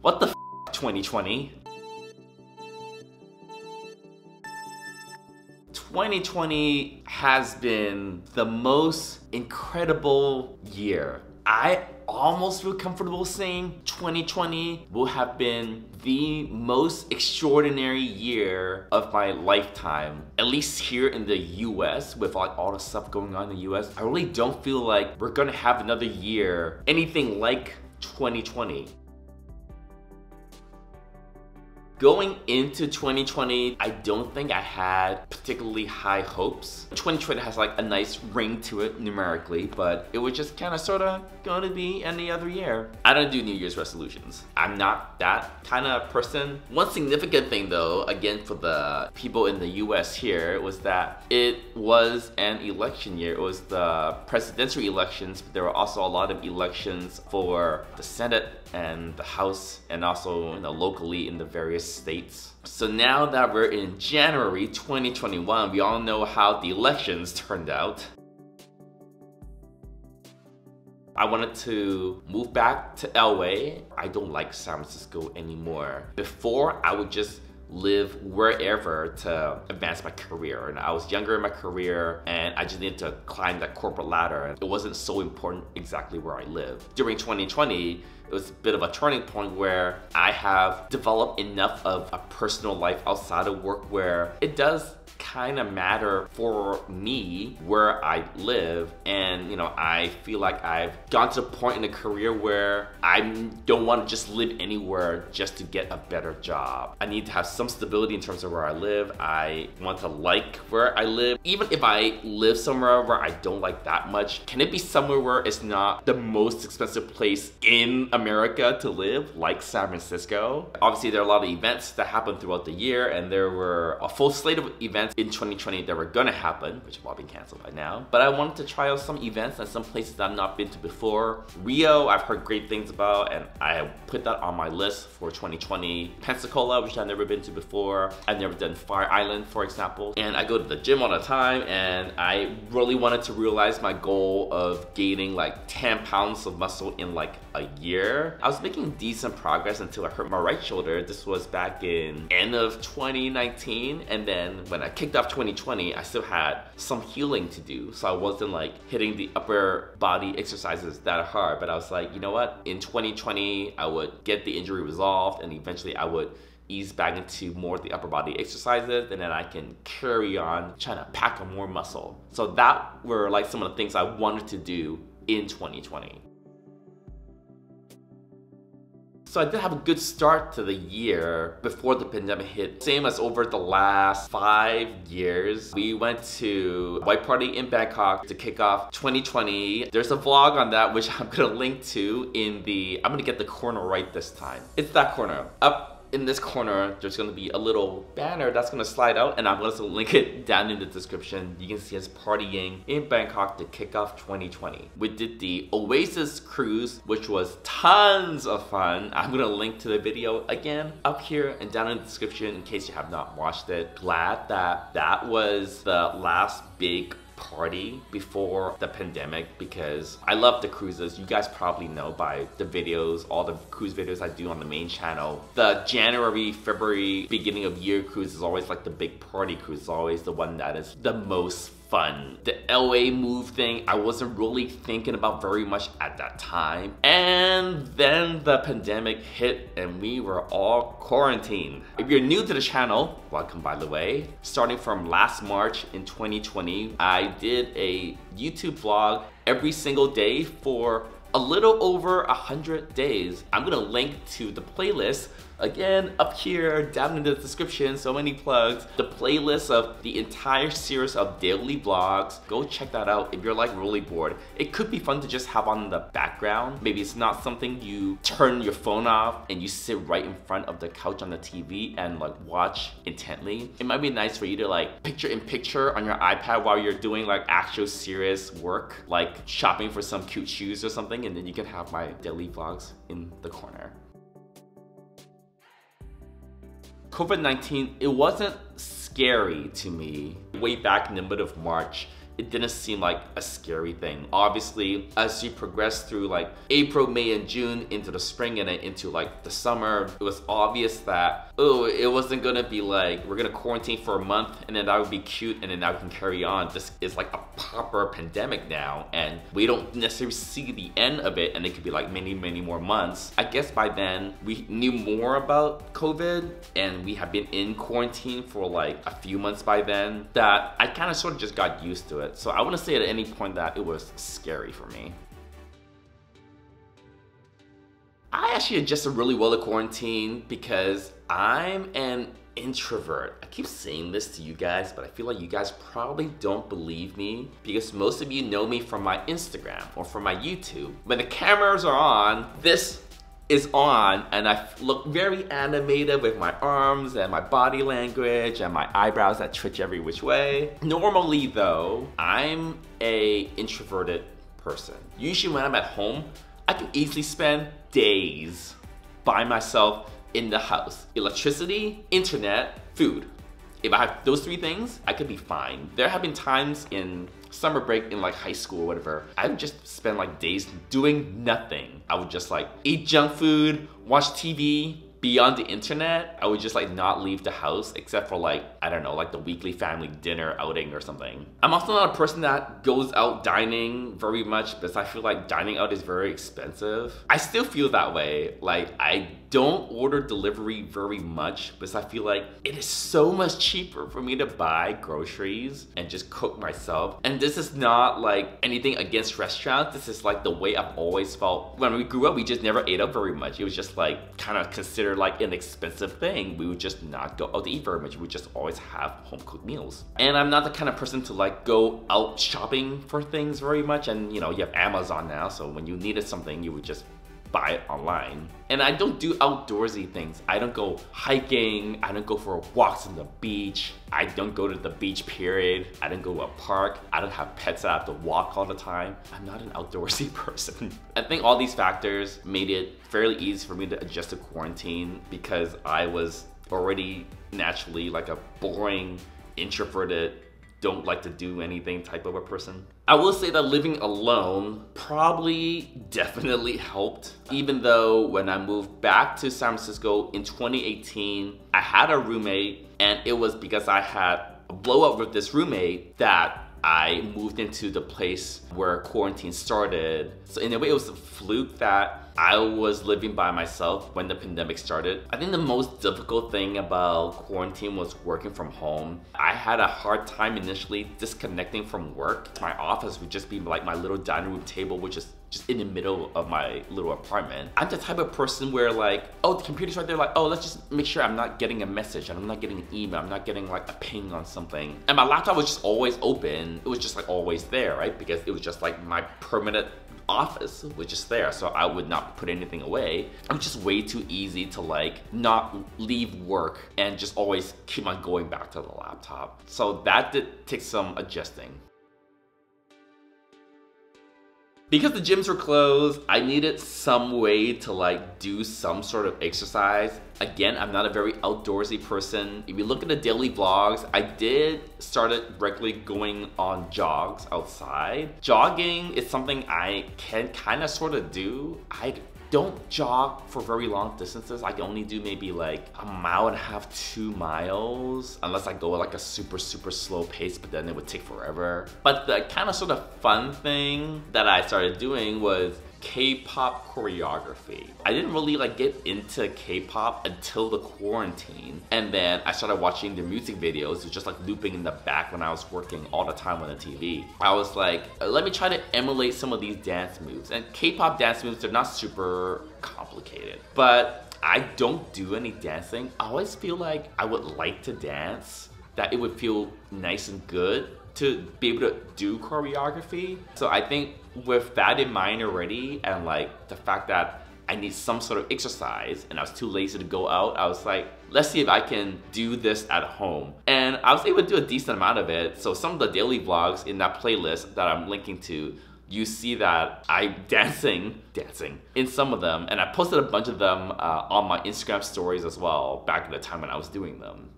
What the f, 2020? 2020 has been the most incredible year. I almost feel comfortable saying 2020 will have been the most extraordinary year of my lifetime. At least here in the US, with like all the stuff going on in the US, I really don't feel like we're gonna have another year anything like 2020. Going into 2020, I don't think I had particularly high hopes. 2020 has like a nice ring to it numerically, but it was just kind of sort of going to be any other year. I don't do New Year's resolutions. I'm not that kind of person. One significant thing though, again for the people in the US here, was that it was an election year. It was the presidential elections, but there were also a lot of elections for the Senate and the House, and also locally in the various states. So now that we're in January 2021, we all know how the elections turned out. I wanted to move back to LA. I don't like San Francisco anymore. Before, I would just live wherever to advance my career, and I was younger in my career and I just needed to climb that corporate ladder, and it wasn't so important exactly where I live. During 2020, it was a bit of a turning point where I have developed enough of a personal life outside of work where it does kind of matter for me where I live, and I feel like I've gone to the point in the career where I don't want to just live anywhere just to get a better job. I need to have some stability in terms of where I live. I want to like where I live. Even if I live somewhere where I don't like that much, can it be somewhere where it's not the most expensive place in America to live, like San Francisco? Obviously, there are a lot of events that happen throughout the year, and there were a full slate of events in 2020 that were gonna happen, which have all been canceled by now. But I wanted to try out some events and some places that I've not been to before. Rio, I've heard great things about, and I put that on my list for 2020. Pensacola, which I've never been to before. I've never done Fire Island, for example. And I go to the gym all the time, and I really wanted to realize my goal of gaining like 10 pounds of muscle in like a year. I was making decent progress until I hurt my right shoulder. This was back in end of 2019, and then when I kicked off 2020, I still had some healing to do, so I wasn't like hitting the upper body exercises that hard. But I was like, you know what, in 2020 I would get the injury resolved, and eventually I would ease back into more of the upper body exercises, and then I can carry on trying to pack on more muscle. So that were like some of the things I wanted to do in 2020. So I did have a good start to the year before the pandemic hit. Same as over the last 5 years. We went to a white party in Bangkok to kick off 2020. There's a vlog on that, which I'm gonna link to in the, I'm gonna get the corner right this time. It's that corner. Up in this corner, there's gonna be a little banner that's gonna slide out, and I'm gonna link it down in the description. You can see us partying in Bangkok to kick off 2020. We did the Oasis cruise, which was tons of fun. I'm gonna link to the video again up here and down in the description in case you have not watched it. Glad that that was the last big party before the pandemic, because I love the cruises. You guys probably know by the videos, all the cruise videos I do on the main channel. The January, February, beginning of year cruise is always like the big party cruise. It's always the one that is the most fun. The LA move thing, I wasn't really thinking about very much at that time. And then the pandemic hit and we were all quarantined. If you're new to the channel, welcome by the way. Starting from last March in 2020, I did a YouTube vlog every single day for a little over 100 days. I'm gonna link to the playlist again up here down in the description. So many plugs. The playlist of the entire series of daily vlogs. Go check that out if you're like really bored. It could be fun to just have on the background. Maybe it's not something you turn your phone off and you sit right in front of the couch on the TV and like watch intently. It might be nice for you to like picture in picture on your iPad while you're doing like actual serious work, like shopping for some cute shoes or something, and then you can have my daily vlogs in the corner. COVID-19, it wasn't scary to me. Way back in the middle of March, it didn't seem like a scary thing. Obviously, as you progress through like April, May, and June into the spring and then into like the summer, it was obvious that, oh, it wasn't gonna be like, we're gonna quarantine for a month and then that would be cute and then now we can carry on. This is like a proper pandemic now and we don't necessarily see the end of it, and it could be like many, many more months. I guess by then we knew more about COVID and we have been in quarantine for like a few months by then, that I kind of sort of just got used to it. So I wouldn't say at any point that it was scary for me. I actually adjusted really well to quarantine because I'm an introvert. I keep saying this to you guys, but I feel like you guys probably don't believe me because most of you know me from my Instagram or from my YouTube. When the cameras are on, this is on and I look very animated with my arms and my body language and my eyebrows that twitch every which way. Normally though, I'm a introverted person. Usually when I'm at home, I can easily spend days by myself in the house. Electricity, internet, food. If I have those three things, I could be fine. There have been times in summer break in like high school or whatever, I would just spend like days doing nothing. I would just like eat junk food, watch TV. Beyond the internet, I would just like not leave the house except for like, I don't know, like the weekly family dinner outing or something. I'm also not a person that goes out dining very much because I feel like dining out is very expensive. I still feel that way. Like I don't order delivery very much because I feel like it is so much cheaper for me to buy groceries and just cook myself. And this is not like anything against restaurants. This is like the way I've always felt. When we grew up, we just never ate out very much. It was just like kind of considered like an expensive thing. We would just not go out to eat very much. We would just always have home cooked meals. And I'm not the kind of person to like go out shopping for things very much. And you know, you have Amazon now, so when you needed something, you would just buy it online. And I don't do outdoorsy things. I don't go hiking. I don't go for walks on the beach. I don't go to the beach, period. I don't go to a park. I don't have pets that I have to walk all the time. I'm not an outdoorsy person. I think all these factors made it fairly easy for me to adjust to quarantine because I was already naturally like a boring, introverted, don't like to do anything type of a person. I will say that living alone probably definitely helped, even though when I moved back to San Francisco in 2018, I had a roommate and it was because I had a blow up with this roommate that I moved into the place where quarantine started. So in a way, it was a fluke that I was living by myself when the pandemic started. I think the most difficult thing about quarantine was working from home. I had a hard time initially disconnecting from work. My office would just be like my little dining room table, which is just in the middle of my little apartment. I'm the type of person where like, oh, the computer's right there, like, oh, let's just make sure I'm not getting a message and I'm not getting an email, I'm not getting like a ping on something. And my laptop was just always open. It was just like always there, right? Because it was just like my permanent office was just there, so I would not put anything away. I'm just way too easy to like not leave work and just always keep on going back to the laptop. So that did take some adjusting. Because the gyms were closed, I needed some way to like do some sort of exercise. Again, I'm not a very outdoorsy person. If you look at the daily vlogs, I did started regularly going on jogs outside. Jogging is something I can kind of sort of do. I don't jog for very long distances. I can only do maybe like 1.5 miles, 2 miles, unless I go at like a super slow pace, but then it would take forever. But the kind of sort of fun thing that I started doing was K-pop choreography. I didn't really like get into K-pop until the quarantine, and then I started watching the music videos. It was just like looping in the back when I was working all the time on the TV. I was like, let me try to emulate some of these dance moves. And K-pop dance moves, they're not super complicated, but I don't do any dancing. I always feel like I would like to dance, that it would feel nice and good to be able to do choreography. So I think with that in mind already, and like the fact that I need some sort of exercise and I was too lazy to go out, I was like, let's see if I can do this at home. And I was able to do a decent amount of it. So some of the daily vlogs in that playlist that I'm linking to, you see that I'm dancing in some of them. And I posted a bunch of them on my Instagram stories as well, back at the time when I was doing them.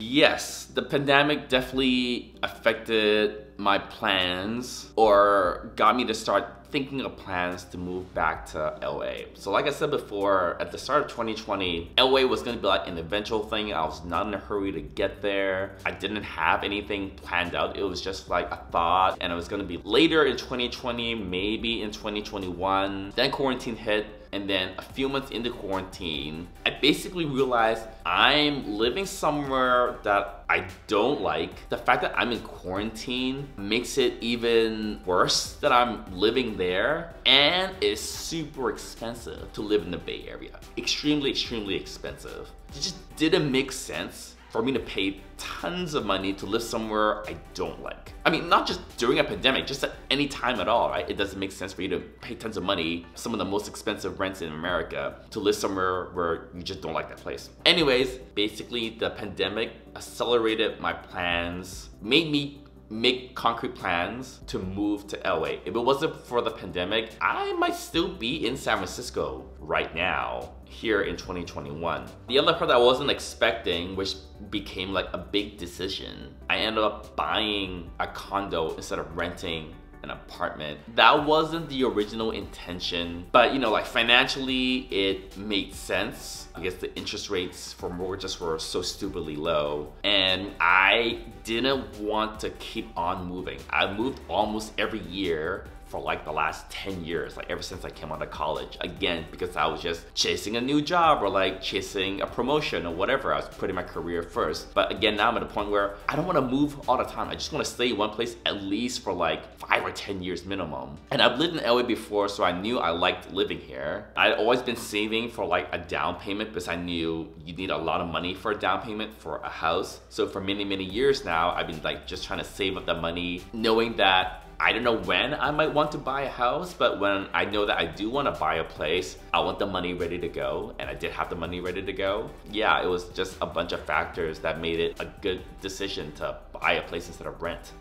Yes, the pandemic definitely affected my plans or got me to start thinking of plans to move back to LA. So like I said before, at the start of 2020, LA was gonna be like an eventual thing. I was not in a hurry to get there. I didn't have anything planned out. It was just like a thought, and it was gonna be later in 2020, maybe in 2021. Then quarantine hit. And then a few months into quarantine, I basically realized I'm living somewhere that I don't like. The fact that I'm in quarantine makes it even worse that I'm living there, and it's super expensive to live in the Bay Area. Extremely, extremely expensive. It just didn't make sense for me to pay tons of money to live somewhere I don't like. I mean, not just during a pandemic, just at any time at all, right? It doesn't make sense for you to pay tons of money, some of the most expensive rents in America, to live somewhere where you just don't like that place. Anyways, basically the pandemic accelerated my plans, made me make concrete plans to move to LA. If it wasn't for the pandemic, I might still be in San Francisco right now, here in 2021. The other part that I wasn't expecting, which became like a big decision, I ended up buying a condo instead of renting an apartment. That wasn't the original intention, but you know, like financially it made sense because the interest rates for mortgages were so stupidly low, and I didn't want to keep on moving. I moved almost every year for like the last 10 years, like ever since I came out of college. Again, because I was just chasing a new job or like chasing a promotion or whatever. I was putting my career first. But again, now I'm at a point where I don't want to move all the time. I just want to stay in one place at least for like 5 or 10 years minimum. And I've lived in LA before, so I knew I liked living here. I'd always been saving for like a down payment because I knew you need a lot of money for a down payment for a house. So for many, many years now, I've been like just trying to save up the money, knowing that I don't know when I might want to buy a house, but when I know that I do want to buy a place, I want the money ready to go, and I did have the money ready to go. Yeah, it was just a bunch of factors that made it a good decision to buy a place instead of rent.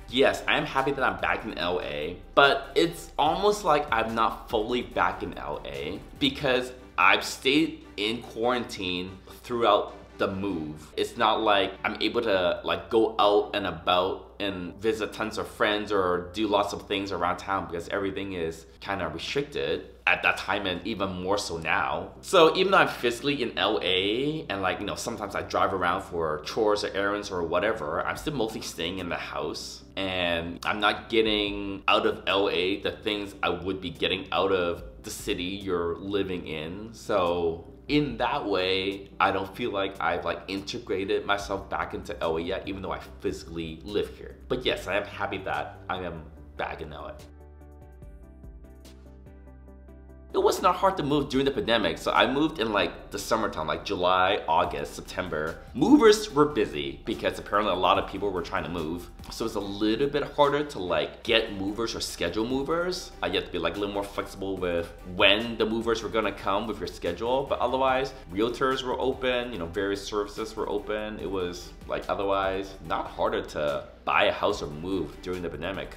Yes, I am happy that I'm back in LA, but it's almost like I'm not fully back in LA because I've stayed in quarantine throughout the move. It's not like I'm able to like go out and about and visit tons of friends or do lots of things around town because everything is kind of restricted at that time, and even more so now. So even though I'm physically in LA and like, you know, sometimes I drive around for chores or errands or whatever, I'm still mostly staying in the house, and I'm not getting out of LA the things I would be getting out of the city you're living in. So in that way, I don't feel like I've like integrated myself back into LA yet, even though I physically live here. But yes, I am happy that I am back in LA. It was not hard to move during the pandemic, so I moved in like the summertime, like July, August, September. Movers were busy because apparently a lot of people were trying to move. So it's a little bit harder to like get movers or schedule movers. You have to be like a little more flexible with when the movers were gonna come with your schedule, but otherwise, realtors were open, you know, various services were open. It was like otherwise not harder to buy a house or move during the pandemic.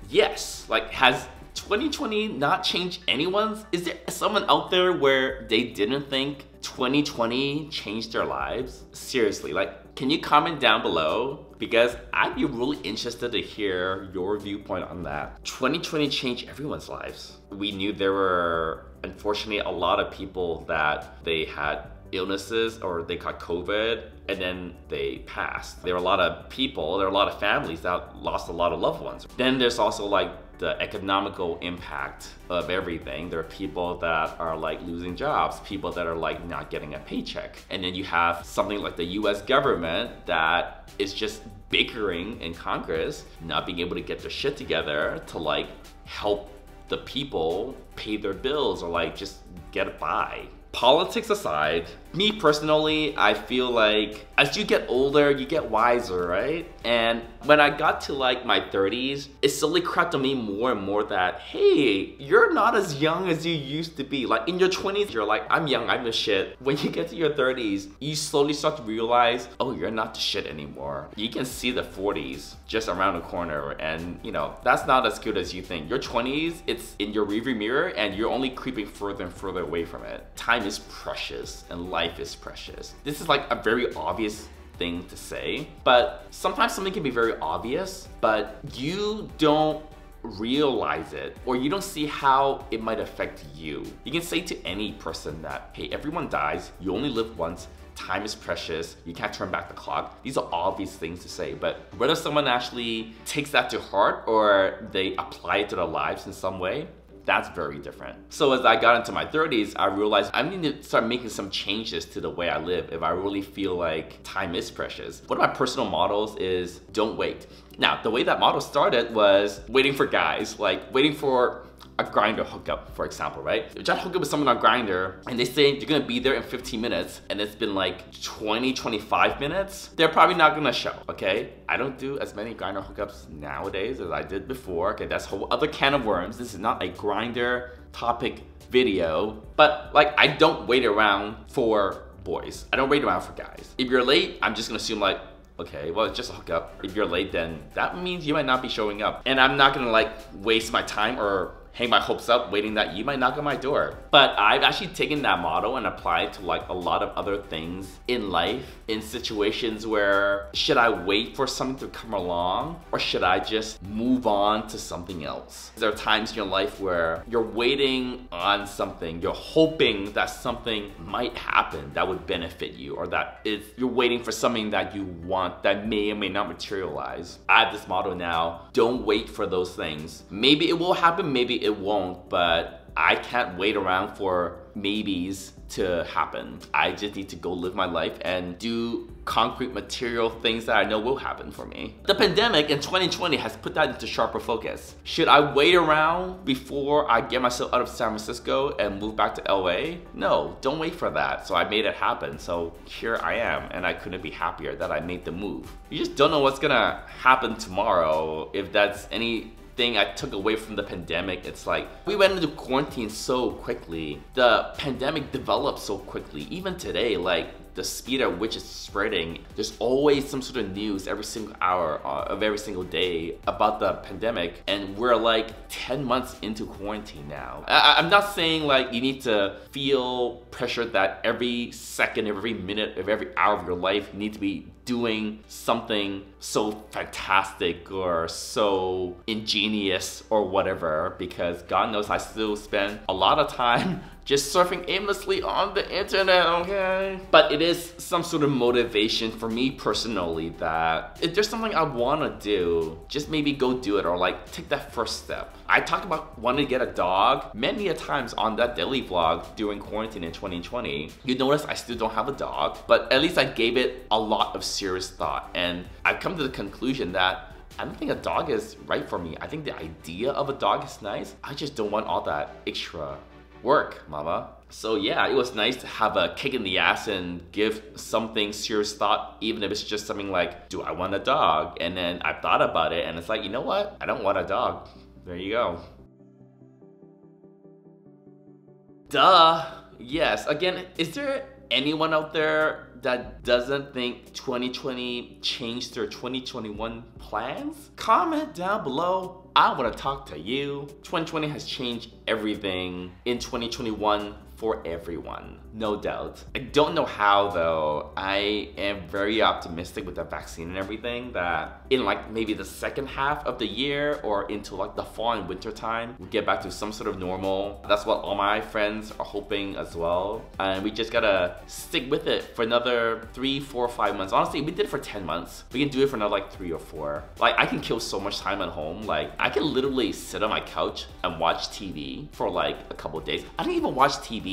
Yes, like has 2020 not changed anyone's? Is there someone out there where they didn't think 2020 changed their lives? Seriously, like, can you comment down below? Because I'd be really interested to hear your viewpoint on that. 2020 changed everyone's lives. We knew there were, unfortunately, a lot of people that they had illnesses or they caught COVID and then they passed. There were a lot of people, there were a lot of families that lost a lot of loved ones. Then there's also like the economical impact of everything. There are people that are like losing jobs, people that are like not getting a paycheck. And then you have something like the US government that is just bickering in Congress, not being able to get their shit together to like help the people pay their bills or like just get by. Politics aside, Me personally, I feel like as you get older, you get wiser, right? And when I got to like my 30s, it slowly crept on me more and more that, hey, you're not as young as you used to be. Like in your 20s, you're like, I'm young, I'm the shit. When you get to your 30s, you slowly start to realize, oh, you're not the shit anymore. You can see the 40s just around the corner, and you know, that's not as good as you think. Your 20s, it's in your rearview mirror and you're only creeping further and further away from it. Time is precious and life is precious. This is like a very obvious thing to say, but sometimes something can be very obvious, but you don't realize it, or you don't see how it might affect you. You can say to any person that, hey, everyone dies, you only live once, time is precious, you can't turn back the clock. These are obvious things to say, but whether someone actually takes that to heart or they apply it to their lives in some way, that's very different. So as I got into my 30s, I realized I need to start making some changes to the way I live if I really feel like time is precious. One of my personal mottos is don't wait. Now, the way that motto started was waiting for guys, like waiting for a Grindr hookup, for example, right? If you try to hook up with someone on Grindr and they say you're gonna be there in 15 minutes and it's been like 20, 25 minutes, they're probably not gonna show, okay? I don't do as many Grindr hookups nowadays as I did before, okay? That's a whole other can of worms. This is not a Grindr topic video, but like I don't wait around for boys. I don't wait around for guys. If you're late, I'm just gonna assume like, okay, well, it's just a hookup. If you're late, then that means you might not be showing up. And I'm not gonna like waste my time or hang my hopes up waiting that you might knock on my door. But I've actually taken that motto and applied it to like a lot of other things in life, in situations where should I wait for something to come along or should I just move on to something else? There are times in your life where you're waiting on something, you're hoping that something might happen that would benefit you, or that you're waiting for something that you want that may or may not materialize. I have this motto now, don't wait for those things. Maybe it will happen, maybe it won't, but I can't wait around for maybes to happen. I just need to go live my life and do concrete material things that I know will happen for me. The pandemic in 2020 has put that into sharper focus. Should I wait around before I get myself out of San Francisco and move back to LA? No, don't wait for that. So I made it happen. So here I am, and I couldn't be happier that I made the move. You just don't know what's gonna happen tomorrow. If that's any thing I took away from the pandemic, it's like we went into quarantine so quickly. The pandemic developed so quickly. Even today, like the speed at which it's spreading, there's always some sort of news every single hour of every single day about the pandemic, and we're like 10 months into quarantine now. I'm not saying like you need to feel pressured that every second, every minute of every hour of your life you need to be doing something so fantastic or so ingenious or whatever, because God knows I still spend a lot of time just surfing aimlessly on the internet, okay? But it is some sort of motivation for me personally that if there's something I wanna do, just maybe go do it, or like take that first step. I talked about wanting to get a dog many a times on that daily vlog during quarantine in 2020. You notice I still don't have a dog, but at least I gave it a lot of serious thought. And I've come to the conclusion that I don't think a dog is right for me. I think the idea of a dog is nice. I just don't want all that extra work, mama. So yeah, it was nice to have a kick in the ass and give something serious thought, even if it's just something like, do I want a dog? And then I thought about it and it's like, you know what? I don't want a dog. There you go. Duh. Yes, again, is there anyone out there that doesn't think 2020 changed their 2021 plans? Comment down below. I want to talk to you. 2020 has changed everything in 2021 for everyone, no doubt. I don't know how though. I am very optimistic with the vaccine and everything that in like maybe the second half of the year or into like the fall and winter time, we get back to some sort of normal. That's what all my friends are hoping as well. And we just gotta stick with it for another 3, 4, 5 months. Honestly, we did it for 10 months. We can do it for another like 3 or 4. Like I can kill so much time at home. Like I can literally sit on my couch and watch TV for like a couple of days. I don't even watch TV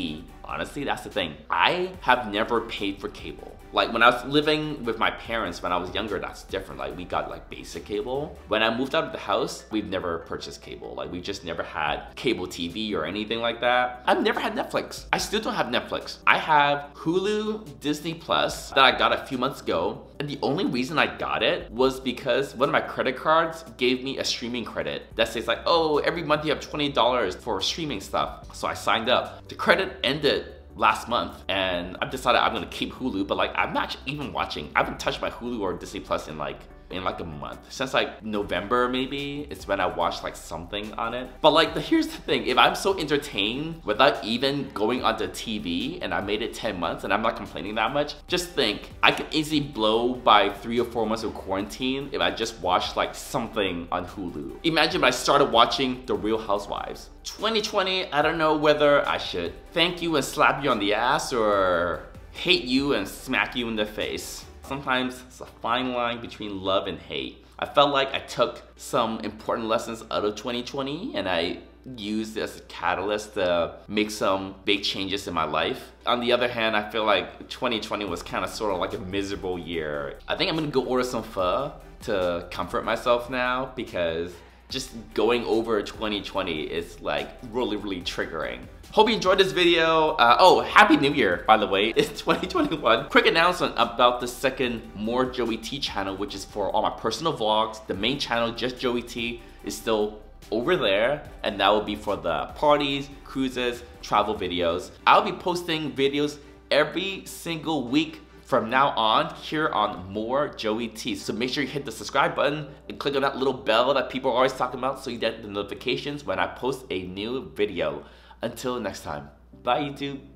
Honestly, that's the thing. I have never paid for cable. Like when I was living with my parents when I was younger, that's different. Like we got like basic cable. When I moved out of the house, we've never purchased cable. Like we just never had cable TV or anything like that. I've never had Netflix. I still don't have Netflix. I have Hulu, Disney Plus that I got a few months ago. And the only reason I got it was because one of my credit cards gave me a streaming credit that says like, oh, every month you have $20 for streaming stuff. So I signed up. The credit ended last month and I've decided I'm gonna keep Hulu, but like I'm not even watching. I haven't touched my Hulu or Disney Plus in like a month. Since like November maybe, it's when I watched like something on it. But like here's the thing, if I'm so entertained without even going onto TV and I made it 10 months and I'm not complaining that much, just think, I could easily blow by 3 or 4 months of quarantine if I just watched like something on Hulu. Imagine if I started watching The Real Housewives. 2020, I don't know whether I should thank you and slap you on the ass or hate you and smack you in the face. Sometimes it's a fine line between love and hate. I felt like I took some important lessons out of 2020 and I used it as a catalyst to make some big changes in my life. On the other hand, I feel like 2020 was kind of sort of like a miserable year. I think I'm gonna go order some pho to comfort myself now because just going over 2020 is like really triggering. Hope you enjoyed this video. Oh, Happy New Year, by the way. It's 2021. Quick announcement about the second MoreJoeyT channel, which is for all my personal vlogs. The main channel, just JoeyT, is still over there, and that will be for the parties, cruises, travel videos. I'll be posting videos every single week from now on here on MoreJoeyT. So make sure you hit the subscribe button and click on that little bell that people are always talking about so you get the notifications when I post a new video. Until next time, bye YouTube.